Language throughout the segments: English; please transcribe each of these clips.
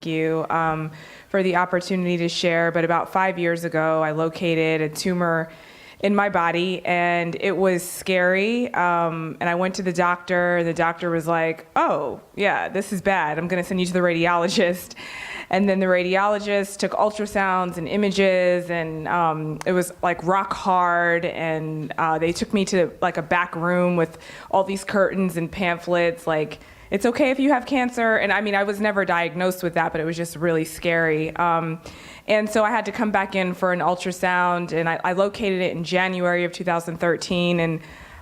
you for the opportunity to share. But about 5 years ago, I located a tumor in my body, and it was scary. And I went to the doctor, and the doctor was like, "Oh, yeah, this is bad. I'm going to send you to the radiologist." And then the radiologist took ultrasounds and images, and it was like rock hard. And they took me to like a back room with all these curtains and pamphlets, like, it's okay if you have cancer. And I mean, I was never diagnosed with that, but it was just really scary. And so I had to come back in for an ultrasound, and I located it in January of 2013. And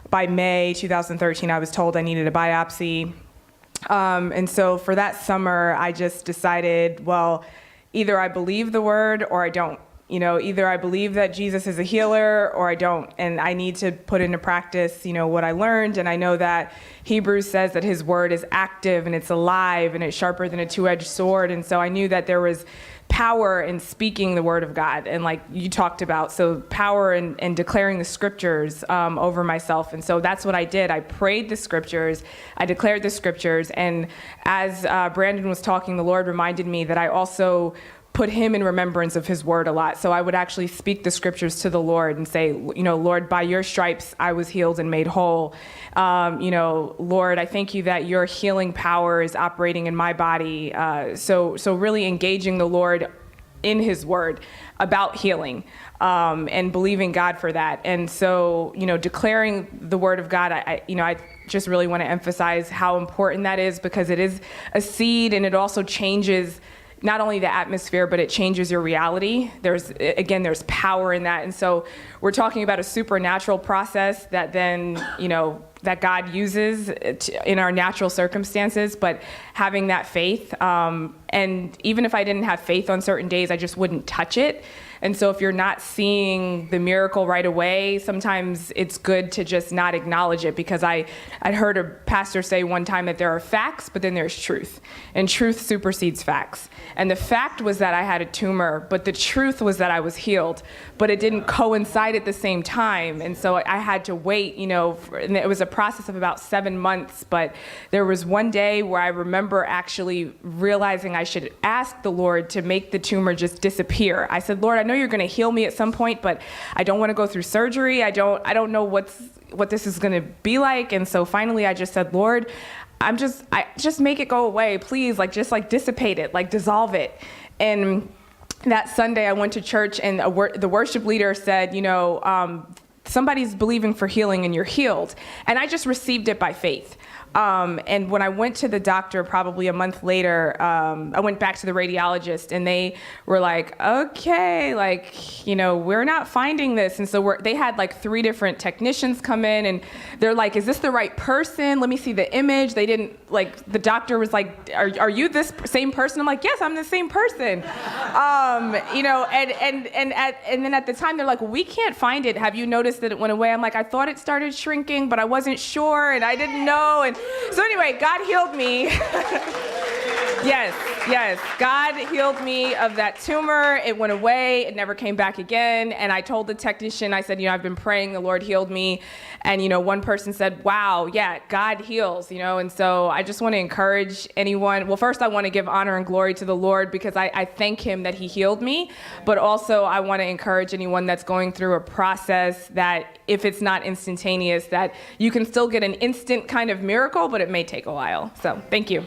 by May 2013, I was told I needed a biopsy. And so for that summer, I just decided, well, either I believe the word or I don't. You know, either I believe that Jesus is a healer or I don't, and I need to put into practice, you know, what I learned. And I know that Hebrews says that his word is active and it's alive and it's sharper than a two-edged sword. And so I knew that there was power in speaking the word of God, and like you talked about, so power in declaring the scriptures over myself. And so that's what I did. I prayed the scriptures, I declared the scriptures, and as Brandon was talking, the Lord reminded me that I also put him in remembrance of his word a lot. So I would actually speak the scriptures to the Lord and say, you know, Lord, by your stripes I was healed and made whole. You know, Lord, I thank you that your healing power is operating in my body. So really engaging the Lord in his word about healing, and believing God for that. And so, you know, declaring the word of God, I just really want to emphasize how important that is, because it is a seed, and it also changes not only the atmosphere, but it changes your reality. There's power in that. And so we're talking about a supernatural process that then, you know, that God uses in our natural circumstances, but having that faith. And even if I didn't have faith on certain days, I just wouldn't touch it. And so if you're not seeing the miracle right away, sometimes it's good to just not acknowledge it, because I'd heard a pastor say one time that there are facts, but then there's truth. And truth supersedes facts. And the fact was that I had a tumor, but the truth was that I was healed, but it didn't coincide at the same time. And so I had to wait, you know, and it was a process of about 7 months. But there was one day where I remember actually realizing I should ask the Lord to make the tumor just disappear. I said, Lord, I know you're going to heal me at some point, but I don't want to go through surgery. I don't know what this is going to be like. And so finally I just said, Lord, I just make it go away, please. Just dissipate it, like dissolve it. And that Sunday I went to church, and the worship leader said, you know, somebody's believing for healing and you're healed. And I just received it by faith. And when I went to the doctor probably a month later, I went back to the radiologist, and they were like, okay, like, you know, we're not finding this. And so they had like 3 different technicians come in, and they're like, is this the right person? Let me see the image. They didn't, like, the doctor was like, are you this same person? I'm like, yes, I'm the same person. You know, and then at the time they're like, well, we can't find it. Have you noticed that it went away? I'm like, I thought it started shrinking, but I wasn't sure, and I didn't know. And so anyway, God healed me. Yes, God healed me of that tumor. It went away. It never came back again. And I told the technician, I said, you know, I've been praying, the Lord healed me. And, you know, one person said, wow, yeah, God heals, you know. And so I just want to encourage anyone. Well, first I want to give honor and glory to the Lord, because I thank him that he healed me. But also I want to encourage anyone that's going through a process that if it's not instantaneous, that you can still get an instant kind of miracle, but it may take a while. So thank you.